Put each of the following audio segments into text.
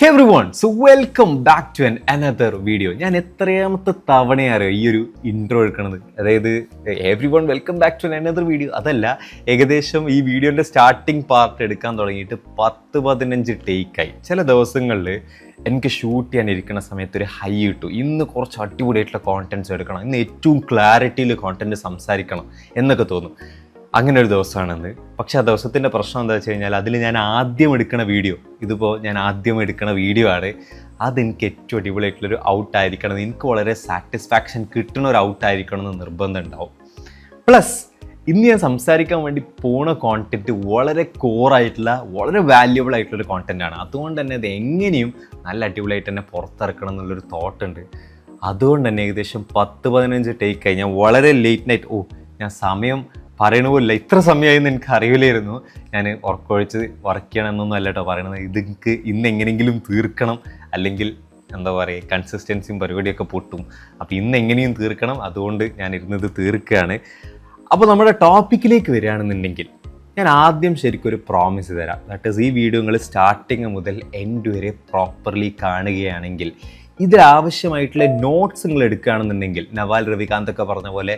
Hey everyone, so welcome back to another video. ഞാൻ എത്രയാമത്തെ തവണയാണ് ഈ ഒരു ഇൻട്രോ എടുക്കുന്നത്. അതായത് everyone welcome back to another video. അതല്ല, ഏകദേശം ഈ വീഡിയോൻ്റെ സ്റ്റാർട്ടിങ് പാർട്ട് എടുക്കാൻ തുടങ്ങിയിട്ട് 10-15 ടേക്കായി. ചില ദിവസങ്ങളിൽ എനിക്ക് ഷൂട്ട് ചെയ്യാൻ ഇരിക്കുന്ന സമയത്ത് ഒരു ഹൈ കിട്ടും. ഇന്ന് കുറച്ച് അടിപൊളിയായിട്ടുള്ള കോണ്ടൻറ്റ്സ് എടുക്കണം, ഇന്ന് ഏറ്റവും ക്ലാരിറ്റിയിൽ കോണ്ടൻറ്റ് സംസാരിക്കണം എന്നൊക്കെ തോന്നും. അങ്ങനെ ഒരു ദിവസമാണെന്ന്. പക്ഷെ ആ ദിവസത്തിൻ്റെ പ്രശ്നം എന്താ വെച്ച് കഴിഞ്ഞാൽ, അതിൽ ഞാൻ ആദ്യം എടുക്കുന്ന വീഡിയോ, ഇതിപ്പോൾ ഞാൻ ആദ്യം എടുക്കുന്ന വീഡിയോ ആണ്, അതെനിക്ക് ഏറ്റവും അടിപൊളിയായിട്ടുള്ളൊരു ഔട്ടായിരിക്കണം, എനിക്ക് വളരെ സാറ്റിസ്ഫാക്ഷൻ കിട്ടുന്ന ഒരു ഔട്ടായിരിക്കണം എന്ന് നിർബന്ധം ഉണ്ടാവും. പ്ലസ് ഇന്ന് ഞാൻ സംസാരിക്കാൻ വേണ്ടി പോണ കോണ്ടൻറ്റ് വളരെ കോറായിട്ടുള്ള, വളരെ വാല്യുബിൾ ആയിട്ടുള്ളൊരു കോണ്ടൻറ്റാണ്. അതുകൊണ്ട് തന്നെ അത് എങ്ങനെയും നല്ല അടിപൊളിയായിട്ട് തന്നെ പുറത്തിറക്കണം എന്നുള്ളൊരു തോട്ടുണ്ട്. അതുകൊണ്ട് തന്നെ ഏകദേശം 10-15 ടേക്കായി. ഞാൻ വളരെ ലേറ്റ് നൈറ്റ്, ഞാൻ സമയം പറയണ പോലില്ല, ഇത്ര സമയമായെന്ന് എനിക്ക് അറിയില്ലായിരുന്നു. ഞാൻ ഉറക്കൊഴിച്ച് വർക്ക് ചെയ്യണമെന്നൊന്നും അല്ല കേട്ടോ പറയണത്. ഇതെനിക്ക് ഇന്ന് എങ്ങനെയെങ്കിലും തീർക്കണം, അല്ലെങ്കിൽ എന്താ പറയുക, കൺസിസ്റ്റൻസിയും പരിപാടിയൊക്കെ പൊട്ടും. അപ്പോൾ ഇന്ന് എങ്ങനെയും തീർക്കണം, അതുകൊണ്ട് ഞാൻ ഇരുന്നത് തീർക്കുകയാണ്. അപ്പോൾ നമ്മുടെ ടോപ്പിക്കിലേക്ക് വരികയാണെന്നുണ്ടെങ്കിൽ, ഞാൻ ആദ്യം ശരിക്കും ഒരു പ്രോമിസ് തരാം. ദാറ്റ് ഈസ്, ഈ വീഡിയോ നിങ്ങൾ സ്റ്റാർട്ടിങ് മുതൽ എൻഡ് വരെ പ്രോപ്പർലി കാണുകയാണെങ്കിൽ, ഇതിലാവശ്യമായിട്ടുള്ള നോട്ട്സ് നിങ്ങൾ എടുക്കുകയാണെന്നുണ്ടെങ്കിൽ, നവാൽ രവികാന്ത് ഒക്കെ പറഞ്ഞ പോലെ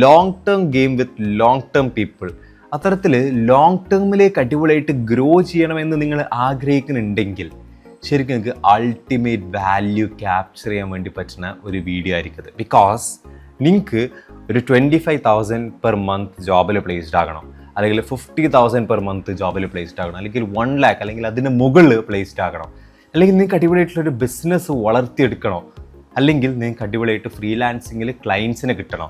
long term game with long term people, അത്തരത്തിൽ ലോങ് ടേമിലേക്ക് അടിപൊളിയായിട്ട് ഗ്രോ ചെയ്യണമെന്ന് നിങ്ങൾ ആഗ്രഹിക്കുന്നുണ്ടെങ്കിൽ ശരിക്കും നിങ്ങൾക്ക് അൾട്ടിമേറ്റ് വാല്യൂ ക്യാപ്ചർ ചെയ്യാൻ വേണ്ടി പറ്റുന്ന ഒരു വീഡിയോ ആയിരിക്കും അത്. ബിക്കോസ് നിങ്ങൾക്ക് ഒരു 25,000 പെർ മന്ത് ജോബിൽ പ്ലേസ്ഡ് ആകണം, അല്ലെങ്കിൽ 50,000 പെർ മന്ത് ജോബിൽ പ്ലേസ്ഡ് ആകണം, അല്ലെങ്കിൽ 1 lakh അല്ലെങ്കിൽ അതിന് മുകളിൽ പ്ലേസ്ഡ് ആകണം, അല്ലെങ്കിൽ നിങ്ങൾക്ക് അടിപൊളിയായിട്ടുള്ളൊരു ബിസിനസ് വളർത്തിയെടുക്കണോ, അല്ലെങ്കിൽ നിങ്ങൾക്ക് അടിപൊളിയായിട്ട് ഫ്രീലാൻസിങ്ങിൽ ക്ലയൻസിനെ കിട്ടണോ,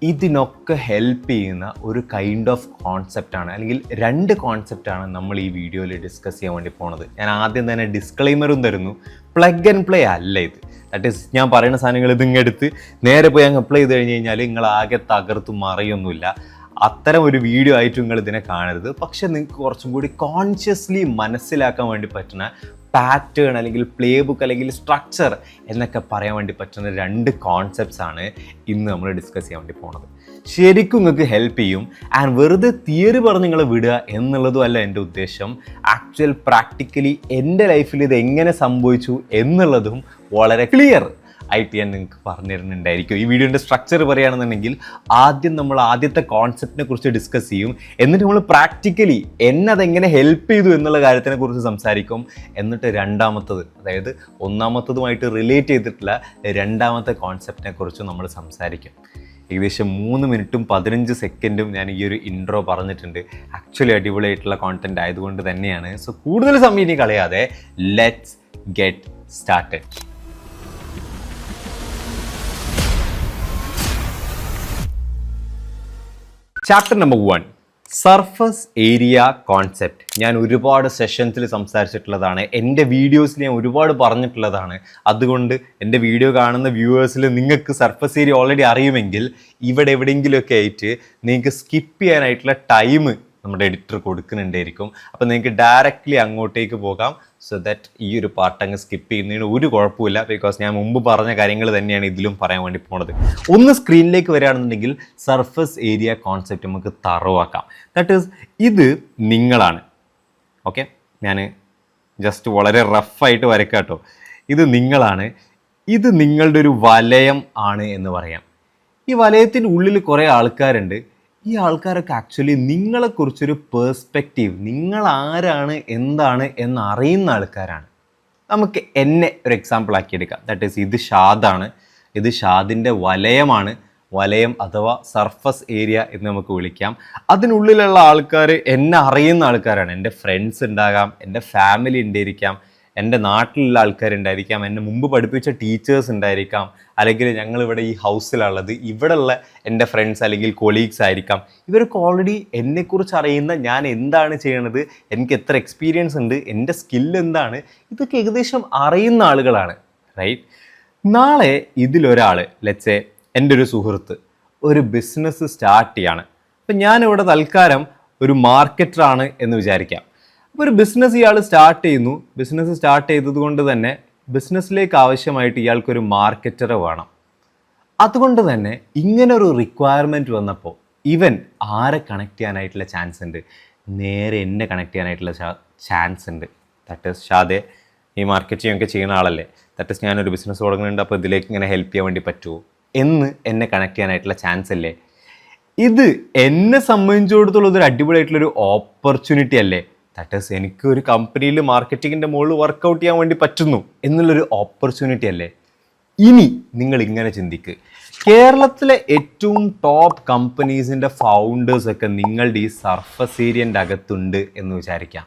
ഇതിനൊക്കെ ഹെൽപ്പ് ചെയ്യുന്ന ഒരു കൈൻഡ് ഓഫ് കോൺസെപ്റ്റാണ്, അല്ലെങ്കിൽ 2 കോൺസെപ്റ്റാണ് നമ്മൾ ഈ വീഡിയോയിൽ ഡിസ്കസ് ചെയ്യാൻ വേണ്ടി പോണത്. ഞാൻ ആദ്യം തന്നെ ഡിസ്ക്ലെയിമറും തരുന്നു, പ്ലഗ് ആൻഡ് പ്ലേ അല്ല ഇത്. ദാറ്റ് ഈസ്, ഞാൻ പറയുന്ന സാധനങ്ങൾ ഇതിങ്ങെടുത്ത് നേരെ പോയി അങ്ങ് അപ്ലൈ ചെയ്ത് കഴിഞ്ഞ് കഴിഞ്ഞാൽ നിങ്ങൾ ആകെ തകർത്ത് മറിയൊന്നുമില്ല. അത്തരം ഒരു വീഡിയോ ആയിട്ട് നിങ്ങൾ ഇതിനെ കാണരുത്. പക്ഷെ നിങ്ങൾക്ക് കുറച്ചും കൂടി കോൺഷ്യസ്ലി മനസ്സിലാക്കാൻ വേണ്ടി പറ്റുന്ന പാറ്റേൺ, അല്ലെങ്കിൽ പ്ലേ ബുക്ക്, അല്ലെങ്കിൽ സ്ട്രക്ചർ എന്നൊക്കെ പറയാൻ വേണ്ടി പറ്റുന്ന 2 കോൺസെപ്റ്റ്സ് ആണ് ഇന്ന് നമ്മൾ ഡിസ്കസ് ചെയ്യാൻ വേണ്ടി പോണത്. ശരിക്കും നിങ്ങൾക്ക് ഹെൽപ്പ് ചെയ്യും. ആൻഡ് വെറുതെ തിയറി പറഞ്ഞ് നിങ്ങൾ വിടുക എന്നുള്ളതും അല്ല എൻ്റെ ഉദ്ദേശം. ആക്ച്വൽ പ്രാക്ടിക്കലി എൻ്റെ ലൈഫിൽ ഇത് എങ്ങനെ സംഭവിച്ചു എന്നുള്ളതും വളരെ ക്ലിയർ ആയിട്ട് ഞാൻ നിങ്ങൾക്ക് പറഞ്ഞു തരുന്നുണ്ടായിരിക്കും. ഈ വീഡിയോൻ്റെ സ്ട്രക്ചർ പറയുകയാണെന്നുണ്ടെങ്കിൽ, ആദ്യം നമ്മൾ ആദ്യത്തെ കോൺസെപ്റ്റിനെ കുറിച്ച് ഡിസ്കസ് ചെയ്യും, എന്നിട്ട് നമ്മൾ പ്രാക്ടിക്കലി എന്നെതെങ്ങനെ ഹെൽപ്പ് ചെയ്തു എന്നുള്ള കാര്യത്തിനെ കുറിച്ച് സംസാരിക്കും. എന്നിട്ട് രണ്ടാമത്തത്, അതായത് ഒന്നാമത്തതുമായിട്ട് റിലേറ്റ് ചെയ്തിട്ടുള്ള 2ാമത്തെ കോൺസെപ്റ്റിനെ കുറിച്ച് നമ്മൾ സംസാരിക്കും. ഏകദേശം 3 മിനിറ്റും 15 സെക്കൻഡും ഞാൻ ഈ ഒരു ഇൻട്രോ പറഞ്ഞിട്ടുണ്ട്. ആക്ച്വലി അടിപൊളിയായിട്ടുള്ള കോണ്ടന്റ് ആയതുകൊണ്ട് തന്നെയാണ്. സോ കൂടുതൽ സമയം ഇനി കളയാതെ let's get started. Chapter number 1, surface area concept. ഞാൻ ഒരുപാട് സെഷൻസിൽ സംസാരിച്ചിട്ടുള്ളതാണ്, എൻ്റെ വീഡിയോസിൽ ഞാൻ ഒരുപാട് പറഞ്ഞിട്ടുള്ളതാണ്. അതുകൊണ്ട് എൻ്റെ വീഡിയോ കാണുന്ന വ്യൂവേഴ്സിൽ നിങ്ങൾക്ക് സർഫസ് ഏരിയ ഓൾറെഡി അറിയുമെങ്കിൽ, ഇവിടെ എവിടെയെങ്കിലുമൊക്കെ ആയിട്ട് നിങ്ങൾക്ക് സ്കിപ്പ് ചെയ്യാനായിട്ടുള്ള ടൈം നമ്മുടെ എഡിറ്റർ കൊടുക്കുന്നുണ്ടായിരിക്കും. അപ്പോൾ നിങ്ങൾക്ക് ഡയറക്റ്റ്ലി അങ്ങോട്ടേക്ക് പോകാം. സോ ദാറ്റ് ഈ ഒരു പാർട്ട് അങ്ങ് സ്കിപ്പ് ചെയ്യുന്നതിന് ഒരു കുഴപ്പമില്ല. ബിക്കോസ് ഞാൻ മുമ്പ് പറഞ്ഞ കാര്യങ്ങൾ തന്നെയാണ് ഇതിലും പറയാൻ വേണ്ടി പോണത്. ഒന്ന് സ്ക്രീനിലേക്ക് വരികയാണെന്നുണ്ടെങ്കിൽ, സർഫസ് ഏരിയ കോൺസെപ്റ്റ് നമുക്ക് തറവാക്കാം. ദാറ്റ് ഈസ്, ഇത് നിങ്ങളാണ്. ഓക്കെ, ഞാൻ ജസ്റ്റ് വളരെ റഫായിട്ട് വരയ്ക്കാം കേട്ടോ. ഇത് നിങ്ങളാണ്. ഇത് നിങ്ങളുടെ ഒരു വലയം ആണ് എന്ന് പറയാം. ഈ വലയത്തിൻ്റെ ഉള്ളിൽ കുറേ ആൾക്കാരുണ്ട്. ഈ ആൾക്കാരൊക്കെ ആക്ച്വലി നിങ്ങളെക്കുറിച്ചൊരു പേഴ്സ്പെക്റ്റീവ്, നിങ്ങൾ ആരാണ് എന്താണ് എന്നറിയുന്ന ആൾക്കാരാണ്. നമുക്ക് എന്നെ ഒരു എക്സാമ്പിൾ ആക്കിയെടുക്കാം. ദാറ്റ് ഈസ്, ഇത് ഷാദാണ്. ഇത് ഷാദിൻ്റെ വലയമാണ്. വലയം അഥവാ സർഫസ് ഏരിയ എന്ന് നമുക്ക് വിളിക്കാം. അതിനുള്ളിലുള്ള ആൾക്കാർ എന്നെ അറിയുന്ന ആൾക്കാരാണ്. എൻ്റെ ഫ്രണ്ട്സ് ഉണ്ടാകാം, എൻ്റെ ഫാമിലി ഉണ്ടായിരിക്കാം, എൻ്റെ നാട്ടിലുള്ള ആൾക്കാരുണ്ടായിരിക്കാം, എന്നെ മുമ്പ് പഠിപ്പിച്ച ടീച്ചേഴ്സ് ഉണ്ടായിരിക്കാം, അല്ലെങ്കിൽ ഞങ്ങളിവിടെ ഈ ഹൗസിലുള്ളത് ഇവിടെയുള്ള എൻ്റെ ഫ്രണ്ട്സ് അല്ലെങ്കിൽ കൊളീഗ്സ് ആയിരിക്കാം. ഇവരൊക്കെ ഓൾറെഡി എന്നെക്കുറിച്ച് അറിയുന്ന, ഞാൻ എന്താണ് ചെയ്യണത്, എനിക്ക് എത്ര എക്സ്പീരിയൻസ് ഉണ്ട്, എൻ്റെ സ്കില്ല് എന്താണ്, ഇതൊക്കെ ഏകദേശം അറിയുന്ന ആളുകളാണ്, റൈറ്റ്? നാളെ ഇതിലൊരാൾ, ലെറ്റ്സ് സേ എൻ്റെ ഒരു സുഹൃത്ത് ഒരു ബിസിനസ് സ്റ്റാർട്ട് ചെയ്യാണ്. അപ്പം ഞാനിവിടെ തൽക്കാലം ഒരു മാർക്കറ്ററാണ് എന്ന് വിചാരിക്കാം. അപ്പോൾ ഒരു ബിസിനസ് ഇയാൾ സ്റ്റാർട്ട് ചെയ്യുന്നു. ബിസിനസ് സ്റ്റാർട്ട് ചെയ്തത് കൊണ്ട് തന്നെ ബിസിനസ്സിലേക്ക് ആവശ്യമായിട്ട് ഇയാൾക്കൊരു മാർക്കറ്റർ വേണം. അതുകൊണ്ട് തന്നെ ഇങ്ങനെ ഒരു റിക്വയർമെൻറ്റ് വന്നപ്പോൾ ഇവൻ ആരെ കണക്ട് ചെയ്യാനായിട്ടുള്ള ചാൻസ് ഉണ്ട്? നേരെ എന്നെ കണക്ട് ചെയ്യാനായിട്ടുള്ള ചാൻസ് ഉണ്ട്. ദാറ്റ് ഈസ്, ഷാദെ, ഈ മാർക്കറ്റിംഗ് ഒക്കെ ചെയ്യുന്ന ആളല്ലേ, ദാറ്റ് ഇസ് ഞാനൊരു ബിസിനസ് തുടങ്ങുന്നുണ്ട്, അപ്പോൾ ഇതിലേക്ക് ഇങ്ങനെ ഹെൽപ്പ് ചെയ്യാൻ വേണ്ടി പറ്റുമോ എന്ന് എന്നെ കണക്ട് ചെയ്യാനായിട്ടുള്ള ചാൻസ് അല്ലേ. ഇത് എന്നെ സംബന്ധിച്ചിടത്തോളം ഇതൊരു അടിപൊളിയായിട്ടുള്ളൊരു ഓപ്പർച്യൂണിറ്റി അല്ലേ. ദാറ്റ് ഈസ് എനിക്ക് ഒരു കമ്പനിയിൽ മാർക്കറ്റിങ്ങിൻ്റെ മുകളിൽ വർക്കൗട്ട് ചെയ്യാൻ വേണ്ടി പറ്റുന്നു എന്നുള്ളൊരു ഓപ്പർച്യൂണിറ്റി അല്ലേ. ഇനി നിങ്ങൾ ഇങ്ങനെ ചിന്തിക്ക്, കേരളത്തിലെ ഏറ്റവും ടോപ്പ് കമ്പനീസിൻ്റെ ഫൗണ്ടേഴ്സൊക്കെ നിങ്ങളുടെ ഈ സർഫസ് ഏരിയൻ്റെ അകത്തുണ്ട് എന്ന് വിചാരിക്കാം.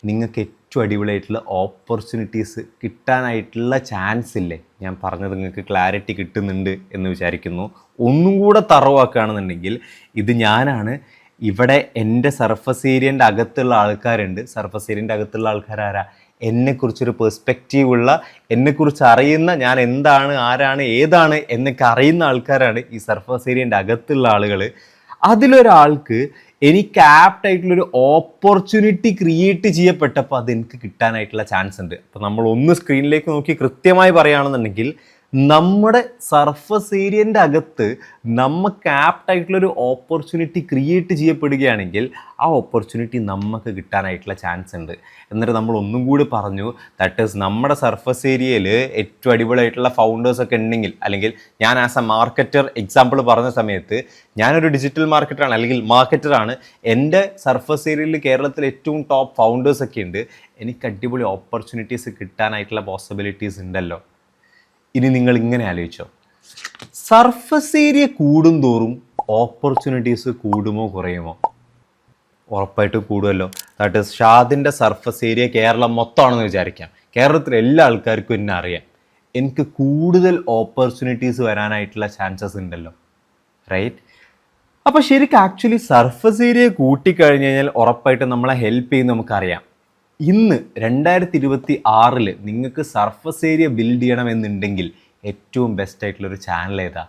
നിങ്ങൾക്ക് ഏറ്റവും അടിപൊളിയായിട്ടുള്ള ഓപ്പർച്യൂണിറ്റീസ് കിട്ടാനായിട്ടുള്ള ചാൻസ് ഇല്ലേ. ഞാൻ പറഞ്ഞത് നിങ്ങൾക്ക് ക്ലാരിറ്റി കിട്ടുന്നുണ്ട് എന്ന് വിചാരിക്കുന്നു. ഒന്നും കൂടെ തറവാക്കുകയാണെന്നുണ്ടെങ്കിൽ ഇത് ഞാനാണ്. ഇവിടെ എൻ്റെ സർഫസ് ഏരിയൻ്റെ അകത്തുള്ള ആൾക്കാരുണ്ട്. സർഫസ് ഏരിയൻ്റെ അകത്തുള്ള ആൾക്കാരാരാ? എന്നെക്കുറിച്ചൊരു പെർസ്പെക്റ്റീവ് ഉള്ള, എന്നെക്കുറിച്ച് അറിയുന്ന, ഞാൻ എന്താണ്, ആരാണ്, ഏതാണ് എന്നൊക്കെ അറിയുന്ന ആൾക്കാരാണ് ഈ സർഫസ് ഏരിയൻ്റെ അകത്തുള്ള ആളുകൾ. അതിലൊരാൾക്ക് എനിക്ക് ആപ്റ്റായിട്ടുള്ളൊരു ഓപ്പർച്യൂണിറ്റി ക്രിയേറ്റ് ചെയ്യപ്പെട്ടപ്പോൾ അതെനിക്ക് കിട്ടാനായിട്ടുള്ള ചാൻസ് ഉണ്ട്. അപ്പോൾ നമ്മൾ ഒന്ന് സ്ക്രീനിലേക്ക് നോക്കി കൃത്യമായി പറയുകയാണെന്നുണ്ടെങ്കിൽ നമ്മുടെ സർഫസ് ഏരിയൻ്റെ അകത്ത് നമുക്ക് ആപ്റ്റായിട്ടുള്ളൊരു ഓപ്പർച്യൂണിറ്റി ക്രിയേറ്റ് ചെയ്യപ്പെടുകയാണെങ്കിൽ ആ ഓപ്പർച്യൂണിറ്റി നമുക്ക് കിട്ടാനായിട്ടുള്ള ചാൻസ് ഉണ്ട്. എന്നിട്ട് നമ്മൾ ഒന്നും കൂടി പറഞ്ഞു, ദാറ്റ് ഈസ് നമ്മുടെ സർഫസ് ഏരിയയിൽ ഏറ്റവും അടിപൊളിയായിട്ടുള്ള ഫൗണ്ടേഴ്സൊക്കെ ഉണ്ടെങ്കിൽ, അല്ലെങ്കിൽ ഞാൻ ആസ് എ മാർക്കറ്റർ എക്സാമ്പിൾ പറഞ്ഞ സമയത്ത് ഞാനൊരു ഡിജിറ്റൽ മാർക്കറ്ററാണ് അല്ലെങ്കിൽ മാർക്കറ്ററാണ്, എൻ്റെ സർഫസ് ഏരിയയിൽ കേരളത്തിൽ ഏറ്റവും ടോപ്പ് ഫൗണ്ടേഴ്സൊക്കെ ഉണ്ട്, എനിക്ക് അടിപൊളി ഓപ്പർച്യൂണിറ്റീസ് കിട്ടാനായിട്ടുള്ള പോസിബിലിറ്റീസ് ഉണ്ടല്ലോ. ഇനി നിങ്ങൾ ഇങ്ങനെ ആലോചിച്ചോ, സർഫസ് ഏരിയ കൂടും തോറും ഓപ്പർച്യൂണിറ്റീസ് കൂടുമോ കുറയുമോ? ഉറപ്പായിട്ടും കൂടുമല്ലോ. ദാറ്റ് ഈസ് ഷാദിൻ്റെ സർഫസ് ഏരിയ കേരളം മൊത്തമാണെന്ന് വിചാരിക്കാം. കേരളത്തിലെ എല്ലാ ആൾക്കാർക്കും എന്നെ അറിയാം. എനിക്ക് കൂടുതൽ ഓപ്പർച്യൂണിറ്റീസ് വരാനായിട്ടുള്ള ചാൻസസ് ഉണ്ടല്ലോ, റൈറ്റ്? അപ്പോൾ ശരിക്കും ആക്ച്വലി സർഫസ് ഏരിയ കൂട്ടിക്കഴിഞ്ഞ് കഴിഞ്ഞാൽ ഉറപ്പായിട്ടും നമ്മളെ ഹെൽപ്പ് ചെയ്യുന്ന നമുക്കറിയാം. ഇന്ന് 2026 നിങ്ങൾക്ക് സർഫസ് ഏരിയ ബിൽഡ് ചെയ്യണമെന്നുണ്ടെങ്കിൽ ഏറ്റവും ബെസ്റ്റ് ആയിട്ടുള്ളൊരു ചാനൽ ഏതാ?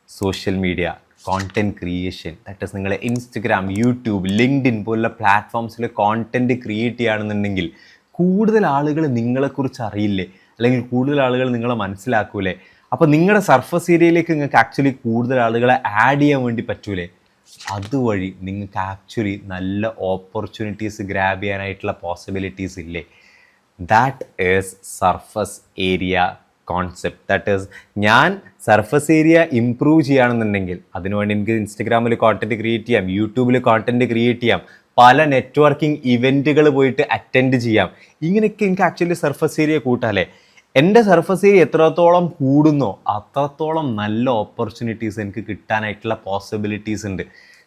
Social media content creation. That is നിങ്ങളെ ഇൻസ്റ്റഗ്രാം, യൂട്യൂബ്, ലിങ്ക്ഡിൻ പോലുള്ള പ്ലാറ്റ്ഫോംസിൽ കോണ്ടൻറ്റ് ക്രിയേറ്റ് ചെയ്യുകയാണെന്നുണ്ടെങ്കിൽ കൂടുതൽ ആളുകൾ നിങ്ങളെക്കുറിച്ച് അറിയില്ലേ, അല്ലെങ്കിൽ കൂടുതൽ ആളുകൾ നിങ്ങളെ മനസ്സിലാക്കൂലേ? അപ്പോൾ നിങ്ങളുടെ സർഫസ് ഏരിയയിലേക്ക് നിങ്ങൾക്ക് ആക്ച്വലി കൂടുതൽ ആളുകളെ ആഡ് ചെയ്യാൻ വേണ്ടി പറ്റൂലേ? അതുവഴി നിങ്ങൾക്ക് ആക്ച്വലി നല്ല ഓപ്പർച്യൂണിറ്റീസ് ഗ്രാബ് ചെയ്യാനായിട്ടുള്ള പോസിബിലിറ്റീസ് ഇല്ലേ? That is surface area concept. That is ഞാൻ സർഫസ് ഏരിയ ഇംപ്രൂവ് ചെയ്യുകയാണെന്നുണ്ടെങ്കിൽ അതിനുവേണ്ടി എനിക്ക് ഇൻസ്റ്റഗ്രാമിൽ കോണ്ടൻറ്റ് ക്രിയേറ്റ് ചെയ്യാം, യൂട്യൂബിൽ കോണ്ടൻറ്റ് ക്രിയേറ്റ് ചെയ്യാം, പല നെറ്റ്വർക്കിംഗ് ഇവൻറ്റുകൾ പോയിട്ട് അറ്റൻഡ് ചെയ്യാം. ഇങ്ങനെയൊക്കെ എനിക്ക് ആക്ച്വലി സർഫസ് ഏരിയ കൂട്ടാല്ലേ. എൻ്റെ സർഫസ് ഏരിയ എത്രത്തോളം കൂടുന്നോ അത്രത്തോളം നല്ല ഓപ്പർച്യൂണിറ്റീസ് എനിക്ക് കിട്ടാനായിട്ടുള്ള പോസിബിലിറ്റീസ് ഉണ്ട്.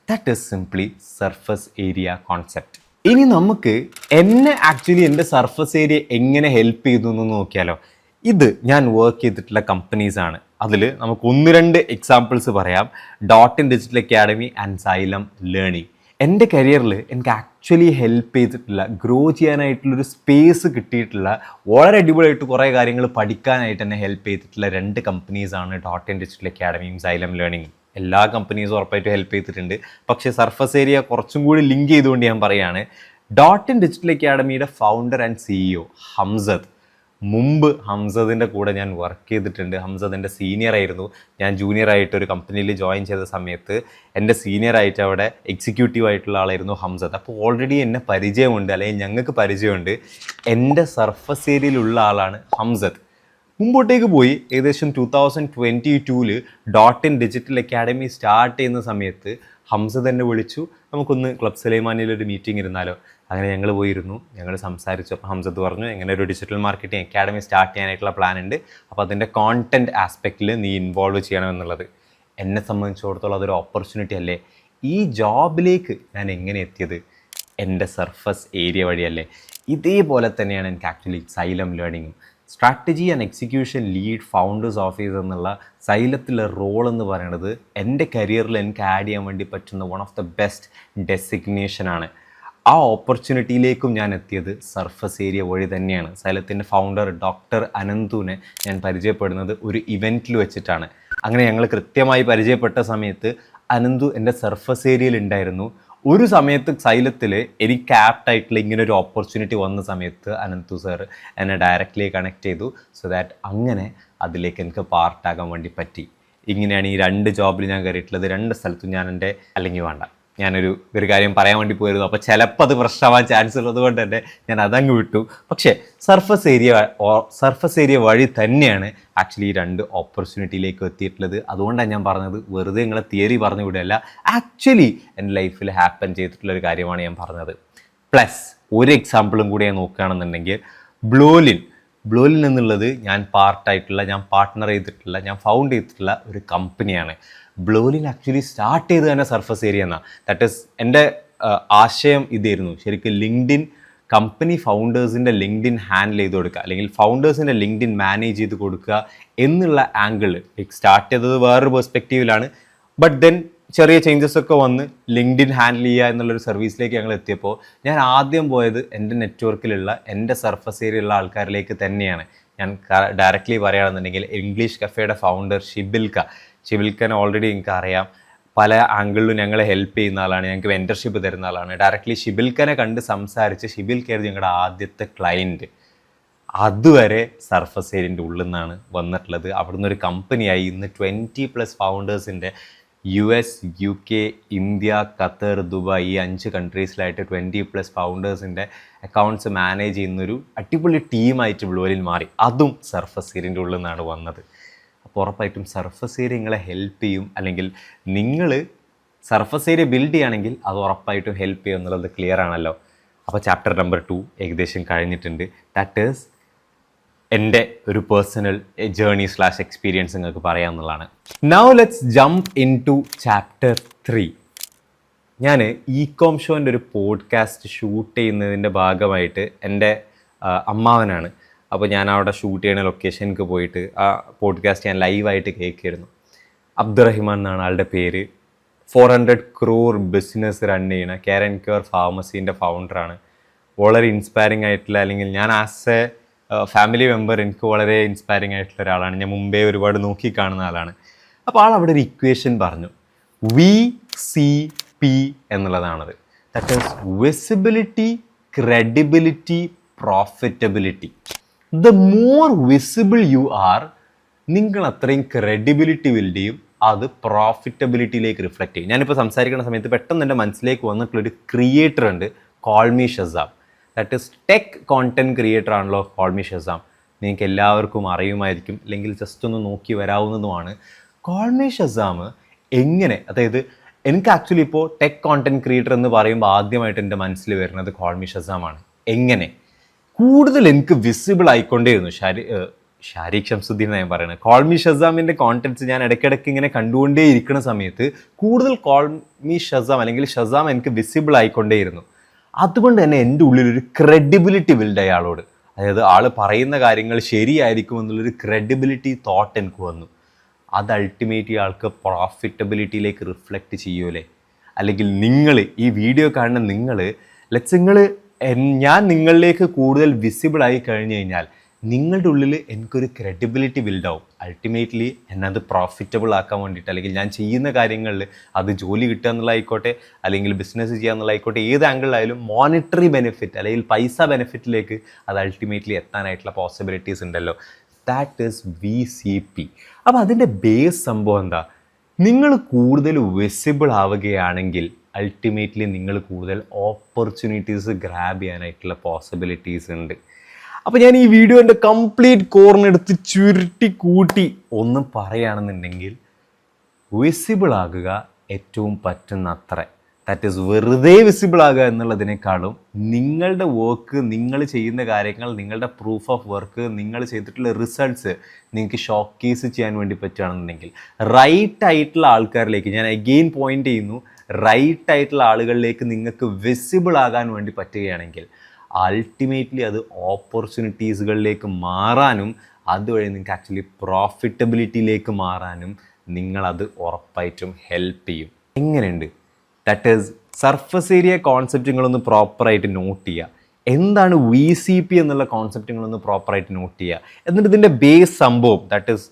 That is simply surface area concept. ഇനി നമുക്ക് എന്നെ ആക്ച്വലി എൻ്റെ സർഫസ് ഏരിയ എങ്ങനെ ഹെൽപ്പ് ചെയ്തു എന്ന് നോക്കിയാലോ. ഇത് ഞാൻ വർക്ക് ചെയ്തിട്ടുള്ള കമ്പനീസാണ്. അതിൽ നമുക്ക് 1-2 എക്സാമ്പിൾസ് പറയാം. Dot in digital academy and xylem learning. എൻ്റെ കരിയറിൽ എനിക്ക് ആക്ച്വലി ഹെൽപ്പ് ചെയ്തിട്ടുള്ള, ഗ്രോ ചെയ്യാനായിട്ടുള്ളൊരു സ്പേസ് കിട്ടിയിട്ടുള്ള, വളരെ അടിപൊളിയായിട്ട് കുറേ കാര്യങ്ങൾ പഠിക്കാനായിട്ട് എന്നെ ഹെൽപ്പ് ചെയ്തിട്ടുള്ള 2 കമ്പനീസാണ് ഡോട്ട് ഇൻ ഡിജിറ്റൽ അക്കാഡമിയും സൈലം ലേണിംഗും. എല്ലാ കമ്പനീസും ഉറപ്പായിട്ടും ഹെൽപ്പ് ചെയ്തിട്ടുണ്ട്. പക്ഷേ സർഫസ് ഏരിയ കുറച്ചും കൂടി ലിങ്ക് ചെയ്തുകൊണ്ട് ഞാൻ പറയുകയാണ്. ഡോട്ട് ഇൻ ഡിജിറ്റൽ അക്കാഡമിയുടെ ഫൗണ്ടർ ആൻഡ് CEO ഹംസദ്. മുമ്പ് ഹംസദിൻ്റെ കൂടെ ഞാൻ വർക്ക് ചെയ്തിട്ടുണ്ട്. ഹംസദ് എൻ്റെ സീനിയർ ആയിരുന്നു. ഞാൻ ജൂനിയർ ആയിട്ട് ഒരു കമ്പനിയിൽ ജോയിൻ ചെയ്ത സമയത്ത് എൻ്റെ സീനിയർ ആയിട്ട് അവിടെ എക്സിക്യൂട്ടീവ് ആയിട്ടുള്ള ആളായിരുന്നു ഹംസദ്. അപ്പോൾ ഓൾറെഡി എന്നെ പരിചയമുണ്ട്, അല്ലെങ്കിൽ ഞങ്ങൾക്ക് പരിചയമുണ്ട്. എൻ്റെ സർഫസ് ഏരിയയിലുള്ള ആളാണ് ഹംസദ്. മുമ്പോട്ടേക്ക് പോയി ഏകദേശം 2022 dot in digital academy start ചെയ്യുന്ന സമയത്ത് ഹംസദ് എന്നെ വിളിച്ചു, നമുക്കൊന്ന് ക്ലബ് സുലൈമാനിലൊരു മീറ്റിംഗ് ഇരുന്നാലോ. അങ്ങനെ ഞങ്ങൾ പോയിരുന്നു, ഞങ്ങൾ സംസാരിച്ചു. അപ്പോൾ ഹംസദ് പറഞ്ഞു, എങ്ങനെ ഒരു ഡിജിറ്റൽ മാർക്കറ്റിംഗ് അക്കാഡമി സ്റ്റാർട്ട് ചെയ്യാനായിട്ടുള്ള പ്ലാൻ ഉണ്ട്, അപ്പോൾ അതിൻ്റെ കോണ്ടൻറ്റ് ആസ്പെക്റ്റിൽ നീ ഇൻവോൾവ് ചെയ്യണമെന്നുള്ളത്. എന്നെ സംബന്ധിച്ചിടത്തോളം അതൊരു ഓപ്പർച്യൂണിറ്റി അല്ലേ. ഈ ജോബിലേക്ക് ഞാൻ എങ്ങനെ എത്തിയത്? എൻ്റെ സർഫസ് ഏരിയ വഴിയല്ലേ. ഇതേപോലെ തന്നെയാണ് എനിക്ക് ആക്ച്വലി സൈലം ലേണിങ്ങും. Strategy and execution lead founders office എന്നുള്ള സൈലത്തിലെ റോൾ എന്ന് പറയുന്നത് എൻ്റെ കരിയറിൽ എനിക്ക് ആഡ് ചെയ്യാൻ വേണ്ടി പറ്റുന്ന വൺ ഓഫ് ദ ബെസ്റ്റ് ഡെസിഗ്നേഷനാണ്. ആ ഓപ്പർച്യൂണിറ്റിയിലേക്കും ഞാൻ എത്തിയത് സർഫസ് ഏരിയ വഴി തന്നെയാണ്. സൈലത്തിൻ്റെ ഫൗണ്ടർ ഡോക്ടർ അനന്തുവിനെ ഞാൻ പരിചയപ്പെടുന്നത് ഒരു ഇവൻറ്റിൽ വെച്ചിട്ടാണ്. അങ്ങനെ ഞങ്ങൾ കൃത്യമായി പരിചയപ്പെട്ട സമയത്ത് അനന്തു എൻ്റെ സർഫസ് ഏരിയയിൽ ഉണ്ടായിരുന്നു. ഒരു സമയത്ത് സൈലത്തിൽ എനിക്ക് ആപ്റ്റായിട്ടുള്ള ഇങ്ങനെ ഒരു ഓപ്പർച്യൂണിറ്റി വന്ന സമയത്ത് അനന്തു സർ എന്നെ ഡയറക്റ്റ്ലി കണക്ട് ചെയ്തു. സോ ദാറ്റ് അങ്ങനെ അതിലേക്ക് എനിക്ക് പാർട്ടാകാൻ വേണ്ടി പറ്റി. ഇങ്ങനെയാണ് ഈ 2 ജോബിൽ ഞാൻ കയറിയിട്ടുള്ളത്. 2 സ്ഥലത്തും ഞാൻ എൻ്റെ അല്ലെങ്കിൽ വേണ്ട ഞാനൊരു കാര്യം പറയാൻ വേണ്ടി പോയിരുന്നു. അപ്പോൾ ചിലപ്പോൾ അത് പ്രശ്നമാവാൻ ചാൻസ് ഉള്ളത് കൊണ്ട് തന്നെ ഞാൻ അതങ്ങ് വിട്ടു. പക്ഷേ സർഫസ് ഏരിയ വഴി തന്നെയാണ് ആക്ച്വലി ഈ 2 ഓപ്പർച്യൂണിറ്റിയിലേക്ക് എത്തിയിട്ടുള്ളത്. അതുകൊണ്ടാണ് ഞാൻ പറഞ്ഞത്, വെറുതെ നിങ്ങളെ തിയറി പറഞ്ഞു വിടുകയല്ല, ആക്ച്വലി എൻ്റെ ലൈഫിൽ ഹാപ്പൻ ചെയ്തിട്ടുള്ളൊരു കാര്യമാണ് ഞാൻ പറഞ്ഞത്. പ്ലസ് ഒരു എക്സാമ്പിളും കൂടി ഞാൻ നോക്കുകയാണെന്നുണ്ടെങ്കിൽ ബ്ലോലിൻ എന്നുള്ളത് ഞാൻ പാർട്ട്ണർ ചെയ്തിട്ടുള്ള, ഞാൻ ഫൗണ്ട് ചെയ്തിട്ടുള്ള ഒരു കമ്പനിയാണ്. ബ്ലോലിൻ ആക്ച്വലി സ്റ്റാർട്ട് ചെയ്ത് തന്നെ സർഫസ് ഏരിയ എന്നാണ്. ദാറ്റ് ഈസ് എൻ്റെ ആശയം ഇതായിരുന്നു. ശരിക്കും ലിങ്ക്ഡിൻ കമ്പനി ഫൗണ്ടേഴ്സിൻ്റെ ലിങ്ക്ഡിൻ ഹാൻഡിൽ ചെയ്ത് കൊടുക്കുക, അല്ലെങ്കിൽ ഫൗണ്ടേഴ്സിൻ്റെ ലിങ്ക്ഡിൻ മാനേജ് ചെയ്ത് കൊടുക്കുക എന്നുള്ള ആംഗിൾ സ്റ്റാർട്ട് ചെയ്തത് വേറൊരു പെർസ്പെക്റ്റീവിലാണ്. ബട്ട് ദെൻ ചെറിയ ചേഞ്ചസ് ഒക്കെ വന്ന് ലിങ്ക്ഡിൻ ഹാൻഡിൽ ചെയ്യുക എന്നുള്ളൊരു സർവീസിലേക്ക് ഞങ്ങൾ എത്തിയപ്പോൾ ഞാൻ ആദ്യം പോയത് എൻ്റെ നെറ്റ്വർക്കിലുള്ള, എൻ്റെ സർഫസ് ഏരിയയിലുള്ള ആൾക്കാരിലേക്ക് തന്നെയാണ്. ഞാൻ ഡയറക്റ്റ്ലി പറയുകയാണെന്നുണ്ടെങ്കിൽ ഇംഗ്ലീഷ് കഫേയുടെ ഫൗണ്ടർ ഷിബിൽക്കനെ ഓൾറെഡി എനിക്ക് അറിയാം. പല ആംഗിളിലും ഞങ്ങളെ ഹെൽപ്പ് ചെയ്യുന്ന ആളാണ്, ഞങ്ങൾക്ക് മെൻറ്റർഷിപ്പ് തരുന്ന ആളാണ്. ഡയറക്റ്റ്ലി ഷിബിൽക്കനെ കണ്ട് സംസാരിച്ച് ഷിബിൽക്കായിരുന്നു ഞങ്ങളുടെ ആദ്യത്തെ ക്ലയൻറ്റ്. അതുവരെ സർഫസ് ഏരിയൻ്റെ ഉള്ളിൽ നിന്നാണ് വന്നിട്ടുള്ളത്. അവിടുന്ന് ഒരു കമ്പനിയായി ഇന്ന് 20+ ഫൗണ്ടേഴ്സിൻ്റെ US, UK, India, Qatar, Dubai, ഈ 5 കൺട്രീസിലായിട്ട് 20+ ഫൗണ്ടേഴ്സിൻ്റെ അക്കൗണ്ട്സ് മാനേജ് ചെയ്യുന്നൊരു അടിപൊളി ടീമായിട്ട് ബ്ലോലിൻ മാറി. അതും സർഫസ് ഏരിയൻ്റെ ഉള്ളിൽ നിന്നാണ് വന്നത്. അപ്പോൾ ഉറപ്പായിട്ടും സർഫസ് ഏരിയ നിങ്ങളെ ഹെൽപ്പ് ചെയ്യും, അല്ലെങ്കിൽ നിങ്ങൾ സർഫസ് ഏരിയ ബിൽഡ് ചെയ്യുകയാണെങ്കിൽ അത് ഉറപ്പായിട്ടും ഹെൽപ്പ് ചെയ്യും എന്നുള്ളത് ക്ലിയർ ആണല്ലോ. അപ്പോൾ ചാപ്റ്റർ നമ്പർ 2 ഏകദേശം കഴിഞ്ഞിട്ടുണ്ട്. ദാറ്റ് ഈസ് എൻ്റെ ഒരു പേഴ്സണൽ ജേർണി / എക്സ്പീരിയൻസ് നിങ്ങൾക്ക് പറയാമെന്നുള്ളതാണ്. Now let's jump in to chapter 3. ഞാൻ ഇകോം ഷോൻ്റെ ഒരു പോഡ്കാസ്റ്റ് ഷൂട്ട് ചെയ്യുന്നതിൻ്റെ ഭാഗമായിട്ട് എൻ്റെ അമ്മാവനാണ്. അപ്പോൾ ഞാൻ അവിടെ ഷൂട്ട് ചെയ്യുന്ന ലൊക്കേഷനിലേക്ക് പോയിട്ട് ആ പോഡ്കാസ്റ്റ് ഞാൻ ലൈവായിട്ട് കേൾക്കുമായിരുന്നു. അബ്ദുറഹിമാൻ എന്നാണ് ആളുടെ പേര്. 400 crore ബിസിനസ് റൺ ചെയ്യുന്ന കെയർ ആൻഡ് ക്യൂർ ഫാർമസീൻ്റെ ഫൗണ്ടറാണ്. വളരെ ഇൻസ്പയറിംഗ് ആയിട്ടുള്ള, അല്ലെങ്കിൽ ഞാൻ ആസ് എ ഫാമിലി മെമ്പർ എനിക്ക് വളരെ ഇൻസ്പയറിംഗ് ആയിട്ടുള്ള ഒരാളാണ്. ഞാൻ മുമ്പേ ഒരുപാട് നോക്കി കാണുന്ന ആളാണ്. അപ്പോൾ അവിടെ ഒരു ഇക്വേഷൻ പറഞ്ഞു, VCP എന്നുള്ളതാണത്. That is visibility, credibility, profitability. The more visible you are, നിങ്ങൾ അത്രയും ക്രെഡിബിലിറ്റി ബിൽഡ് ചെയ്യും, അത് പ്രോഫിറ്റബിലിറ്റിയിലേക്ക് റിഫ്ലക്റ്റ് ചെയ്യും. ഞാനിപ്പോൾ സംസാരിക്കുന്ന സമയത്ത് പെട്ടെന്ന് എൻ്റെ മനസ്സിലേക്ക് വന്നിട്ടുള്ളൊരു ക്രിയേറ്റർ ഉണ്ട്, call me Shazam. That is tech content creator ആണല്ലോ കോൾമി ഷസാം. നിങ്ങൾക്ക് എല്ലാവർക്കും അറിയുമായിരിക്കും, അല്ലെങ്കിൽ ജസ്റ്റ് ഒന്ന് നോക്കി വരാവുന്നതുമാണ്. കോൾമി ഷസാം എങ്ങനെ, അതായത് എനിക്ക് ആക്ച്വലി ഇപ്പോൾ ടെക് കോണ്ടൻറ്റ് ക്രിയേറ്റർ എന്ന് പറയുമ്പോൾ ആദ്യമായിട്ട് എൻ്റെ മനസ്സിൽ വരുന്നത് കോൾമി ഷസാമാണ്. എങ്ങനെ കൂടുതൽ എനിക്ക് വിസിബിൾ ആയിക്കൊണ്ടേയിരുന്നു. ഷാരിഖ് ഷംസുദ്ദീൻ ഞാൻ പറയുന്നത്. കോൾമി ഷസാമിൻ്റെ കോണ്ടൻറ്റ്സ് ഞാൻ ഇടയ്ക്കിടയ്ക്ക് ഇങ്ങനെ കണ്ടുകൊണ്ടേ ഇരിക്കുന്ന സമയത്ത് കൂടുതൽ കോൾമി ഷസാം അല്ലെങ്കിൽ ഷസാം എനിക്ക് വിസിബിൾ ആയിക്കൊണ്ടേയിരുന്നു. അതുകൊണ്ട് തന്നെ എൻ്റെ ഉള്ളിലൊരു ക്രെഡിബിലിറ്റി ബിൽഡ് ആയ ആളോട്, അതായത് ആൾ പറയുന്ന കാര്യങ്ങൾ ശരിയായിരിക്കും എന്നുള്ളൊരു ക്രെഡിബിലിറ്റി തോട്ട് എനിക്ക് വന്നു. അത് അൾട്ടിമേറ്റ്ലി ആൾക്ക് പ്രോഫിറ്റബിലിറ്റിയിലേക്ക് റിഫ്ലക്റ്റ് ചെയ്യുമല്ലേ. അല്ലെങ്കിൽ നിങ്ങൾ ഈ വീഡിയോ കാണുന്ന നിങ്ങൾ ഞാൻ നിങ്ങളിലേക്ക് കൂടുതൽ വിസിബിൾ ആയി കഴിഞ്ഞു കഴിഞ്ഞാൽ നിങ്ങളുടെ ഉള്ളിൽ എനിക്കൊരു ക്രെഡിബിലിറ്റി ബിൽഡാവും. അൾട്ടിമേറ്റ്ലി എന്നെ അത് പ്രോഫിറ്റബിൾ ആക്കാൻ വേണ്ടിയിട്ട്, അല്ലെങ്കിൽ ഞാൻ ചെയ്യുന്ന കാര്യങ്ങളിൽ അത് ജോലി കിട്ടുക എന്നുള്ളതായിക്കോട്ടെ, അല്ലെങ്കിൽ ബിസിനസ് ചെയ്യുക എന്നുള്ളതായിക്കോട്ടെ, ഏത് ആംഗിളിലായാലും മോണിറ്ററി ബെനിഫിറ്റ് അല്ലെങ്കിൽ പൈസ ബെനിഫിറ്റിലേക്ക് അത് അൾട്ടിമേറ്റ്ലി എത്താനായിട്ടുള്ള പോസിബിലിറ്റീസ് ഉണ്ടല്ലോ. That is VCP. അപ്പോൾ അതിൻ്റെ ബേസ് സംഭവം എന്താ? നിങ്ങൾ കൂടുതൽ വിസിബിൾ ആവുകയാണെങ്കിൽ അൾട്ടിമേറ്റ്ലി നിങ്ങൾ കൂടുതൽ ഓപ്പർച്യൂണിറ്റീസ് ഗ്രാബ് ചെയ്യാനായിട്ടുള്ള പോസിബിലിറ്റീസ് ഉണ്ട്. അപ്പോൾ ഞാൻ ഈ വീഡിയോൻ്റെ കംപ്ലീറ്റ് കോർണെടുത്ത് ചുരുട്ടി കൂട്ടി ഒന്നും പറയുകയാണെന്നുണ്ടെങ്കിൽ, വിസിബിൾ ആകുക ഏറ്റവും പറ്റുന്നത്ര, ദാറ്റ് ഈസ് വെറുതെ വിസിബിൾ ആകുക എന്നുള്ളതിനേക്കാളും നിങ്ങളുടെ വർക്ക്, നിങ്ങൾ ചെയ്യുന്ന കാര്യങ്ങൾ, നിങ്ങളുടെ പ്രൂഫ് ഓഫ് വർക്ക്, നിങ്ങൾ ചെയ്തിട്ടുള്ള റിസൾട്ട്സ് നിങ്ങൾക്ക് ഷോക്കേസ് ചെയ്യാൻ വേണ്ടി പറ്റുകയാണെന്നുണ്ടെങ്കിൽ റൈറ്റ് ആയിട്ടുള്ള ആൾക്കാരിലേക്ക്, ഞാൻ അഗെയിൻ പോയിൻ്റ് ചെയ്യുന്നു, റൈറ്റ് ആയിട്ടുള്ള ആളുകളിലേക്ക് നിങ്ങൾക്ക് വിസിബിൾ ആകാൻ വേണ്ടി പറ്റുകയാണെങ്കിൽ അൾട്ടിമേറ്റ്ലി അത് ഓപ്പർച്യൂണിറ്റീസുകളിലേക്ക് മാറാനും അതുവഴി നിങ്ങൾക്ക് ആക്ച്വലി പ്രോഫിറ്റബിലിറ്റിയിലേക്ക് മാറാനും നിങ്ങളത് ഉറപ്പായിട്ടും ഹെൽപ്പ് ചെയ്യും. എങ്ങനെയുണ്ട്? ദാറ്റ് ഈസ് സർഫസ് ഏരിയ കോൺസെപ്റ്റുകളൊന്ന് പ്രോപ്പറായിട്ട് നോട്ട് ചെയ്യുക. എന്താണ് VCP എന്നുള്ള കോൺസെപ്റ്റുകളൊന്ന് പ്രോപ്പറായിട്ട് നോട്ട് ചെയ്യുക. എന്നിട്ട് ഇതിൻ്റെ ബേസ് സംഭവം, ദാറ്റ് ഈസ്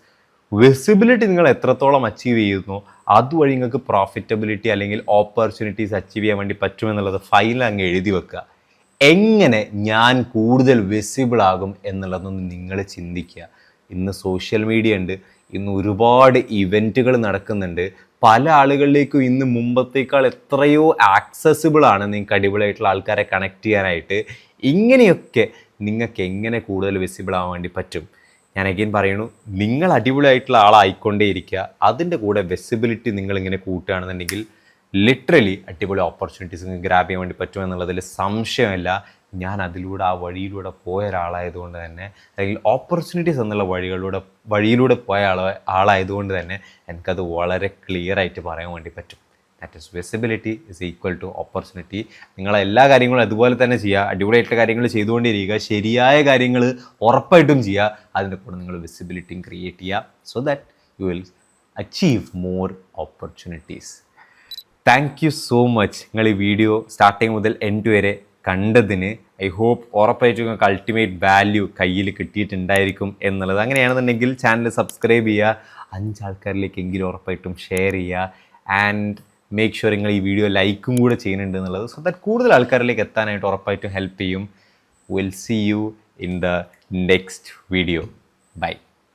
വിസിബിലിറ്റി നിങ്ങൾ എത്രത്തോളം അച്ചീവ് ചെയ്യുന്നു അതുവഴി നിങ്ങൾക്ക് പ്രോഫിറ്റബിലിറ്റി അല്ലെങ്കിൽ ഓപ്പർച്യൂണിറ്റീസ് അച്ചീവ് ചെയ്യാൻ വേണ്ടി പറ്റുമെന്നുള്ളത് ഫൈനൽ അങ്ങ് എഴുതി വെക്കുക. എങ്ങനെ ഞാൻ കൂടുതൽ വിസിബിൾ ആകും എന്നുള്ളതൊന്ന് നിങ്ങൾ ചിന്തിക്കുക. ഇന്ന് സോഷ്യൽ മീഡിയ ഉണ്ട്, ഇന്ന് ഒരുപാട് ഇവൻറ്റുകൾ നടക്കുന്നുണ്ട്. പല ആളുകളിലേക്കും ഇന്ന് മുമ്പത്തേക്കാൾ എത്രയോ ആക്സസിബിൾ ആണ് നിങ്ങൾക്ക് അടിപൊളിയായിട്ടുള്ള ആൾക്കാരെ കണക്ട് ചെയ്യാനായിട്ട്. ഇങ്ങനെയൊക്കെ നിങ്ങൾക്ക് എങ്ങനെ കൂടുതൽ വിസിബിൾ ആവാൻ വേണ്ടി പറ്റും? ഞാൻ അഗെയിൻ പറയുന്നു, നിങ്ങൾ അടിപൊളിയായിട്ടുള്ള ആളായിക്കൊണ്ടേ ഇരിക്കുക. അതിൻ്റെ കൂടെ വിസിബിലിറ്റി നിങ്ങളിങ്ങനെ കൂട്ടുകയാണെന്നുണ്ടെങ്കിൽ ലിറ്ററലി അടിപൊളി ഓപ്പർച്യൂണിറ്റീസ് നിങ്ങൾക്ക് ഗ്രാബ് ചെയ്യാൻ വേണ്ടി പറ്റുമെന്നുള്ളതിൽ സംശയമില്ല. ഞാൻ അതിലൂടെ ആ വഴിയിലൂടെ പോയ ഒരാളായതുകൊണ്ട് തന്നെ, അല്ലെങ്കിൽ ഓപ്പർച്യൂണിറ്റീസ് എന്നുള്ള വഴിയിലൂടെ പോയ ആളായതുകൊണ്ട് തന്നെ എനിക്കത് വളരെ ക്ലിയർ ആയിട്ട് പറയാൻ വേണ്ടി പറ്റും. That is visibility is equal to opportunity. നിങ്ങൾ എല്ലാ കാര്യങ്ങളും അതുപോലെ തന്നെ ചെയ്യുക, അടിപൊളിയായിട്ടുള്ള കാര്യങ്ങൾ ചെയ്തുകൊണ്ടിരിക്കുക, ശരിയായ കാര്യങ്ങൾ ഉറപ്പായിട്ടും ചെയ്യുക. അതിൻ്റെ കൂടെ നിങ്ങൾ വിസിബിലിറ്റിയും ക്രിയേറ്റ് ചെയ്യുക, so that you will achieve more opportunities. Thank you so much നിങ്ങൾ ഈ വീഡിയോ സ്റ്റാർട്ടിങ് മുതൽ എൻഡ് വരെ കണ്ടതിന്. ഐ ഹോപ്പ് ഉറപ്പായിട്ടും നിങ്ങൾക്ക് അൾട്ടിമേറ്റ് വാല്യൂ കയ്യിൽ കിട്ടിയിട്ടുണ്ടായിരിക്കും എന്നുള്ളത്. അങ്ങനെയാണെന്നുണ്ടെങ്കിൽ ചാനൽ സബ്സ്ക്രൈബ് ചെയ്യുക, 5 ആൾക്കാരിലേക്കെങ്കിലും ഉറപ്പായിട്ടും ഷെയർ ചെയ്യുക, ആൻഡ് മേക്ക് ഷുവർ നിങ്ങൾ ഈ വീഡിയോ ലൈക്കും കൂടെ ചെയ്യുന്നുണ്ട് എന്നുള്ളത്, സോ ദാറ്റ് കൂടുതൽ ആൾക്കാരിലേക്ക് എത്താനായിട്ട് ഉറപ്പായിട്ടും ഹെൽപ്പ് ചെയ്യും. Will see you in the next video. By.